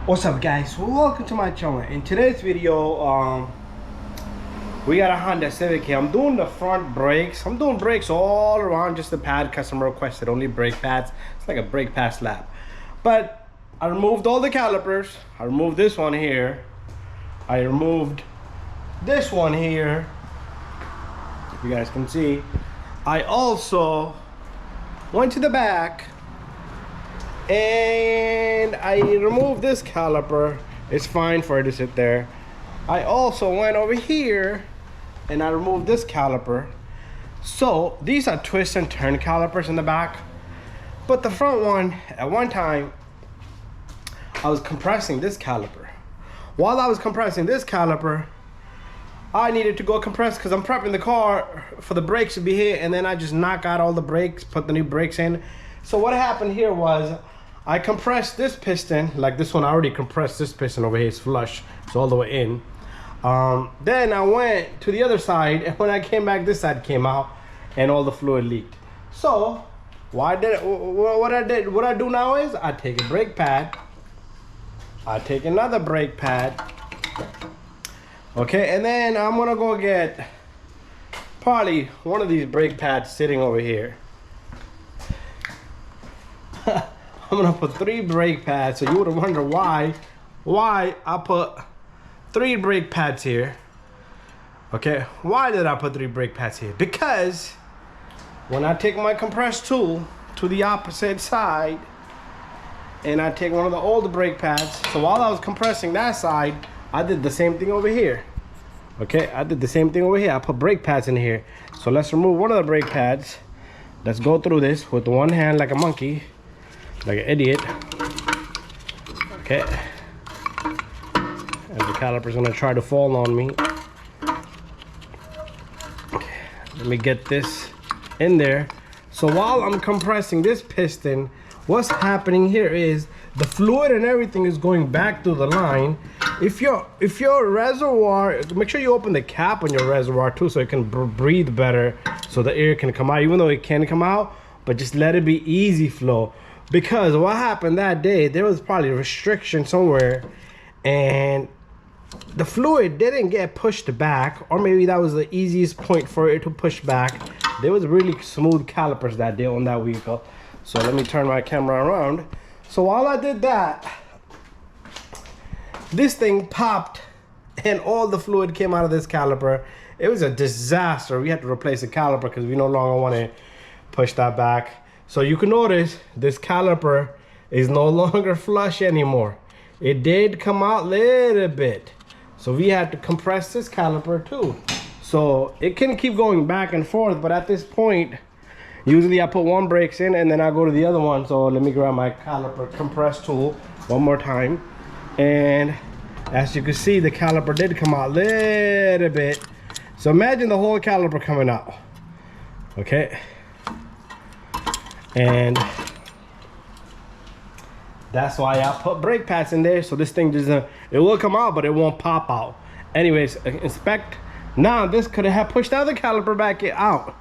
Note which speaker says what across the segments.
Speaker 1: What's up, guys? Welcome to my channel. In today's video, we got a Honda Civic here. I'm doing the front brakes. I'm doing brakes all around, just the pad customer requested, only brake pads. It's like a brake pad slab. But I removed all the calipers. I removed this one here. I removed this one here, if you guys can see. I also went to the back and I removed this caliper. It's fine for it to sit there. I also went over here and I removed this caliper. So these are twist and turn calipers in the back, but the front one, at one time I was compressing this caliper. While I was compressing this caliper, I needed to go compress because I'm prepping the car for the brakes to be here, and then I just knock out all the brakes, put the new brakes in. So what happened here was I compressed this piston, like this one. I already compressed this piston over here. It's flush, it's all the way in. Then I went to the other side, and when I came back, this side came out and all the fluid leaked. So what I do now is I take a brake pad, I take another brake pad, okay, and then I'm gonna go get probably one of these brake pads sitting over here. I'm gonna put 3 brake pads. So you would wonder why I put 3 brake pads here. Okay, why did I put 3 brake pads here? Because when I take my compressed tool to the opposite side and I take one of the old brake pads, so while I was compressing that side, I did the same thing over here. Okay, I did the same thing over here. I put brake pads in here. So let's remove one of the brake pads. Let's go through this with one hand like a monkey, like an idiot. Okay, and the caliper's gonna try to fall on me. Okay, let me get this in there. So while I'm compressing this piston, what's happening here is the fluid and everything is going back through the line. If your reservoir, make sure you open the cap on your reservoir too, so it can breathe better, so the air can come out, even though it can come out, but just let it be easy flow. Because what happened that day, there was probably a restriction somewhere and the fluid didn't get pushed back, or maybe that was the easiest point for it to push back. There was really smooth calipers that day on that vehicle. So let me turn my camera around. So while I did that, this thing popped and all the fluid came out of this caliper. It was a disaster. We had to replace the caliper because we no longer want to push that back. So you can notice this caliper is no longer flush anymore. It did come out a little bit. So we had to compress this caliper too. So it can keep going back and forth, but at this point, usually I put one brakes in and then I go to the other one. So let me grab my caliper compress tool one more time. And as you can see, the caliper did come out a little bit. So imagine the whole caliper coming out. Okay. And that's why I put brake pads in there, so this thing doesn't, it will come out, but it won't pop out. Anyways, inspect. Now this could have pushed the other caliper back out,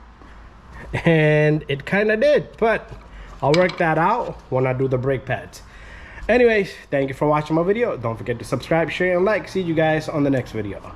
Speaker 1: and it kind of did, but I'll work that out when I do the brake pads. Anyways, thank you for watching my video. Don't forget to subscribe, share, and like. See you guys on the next video.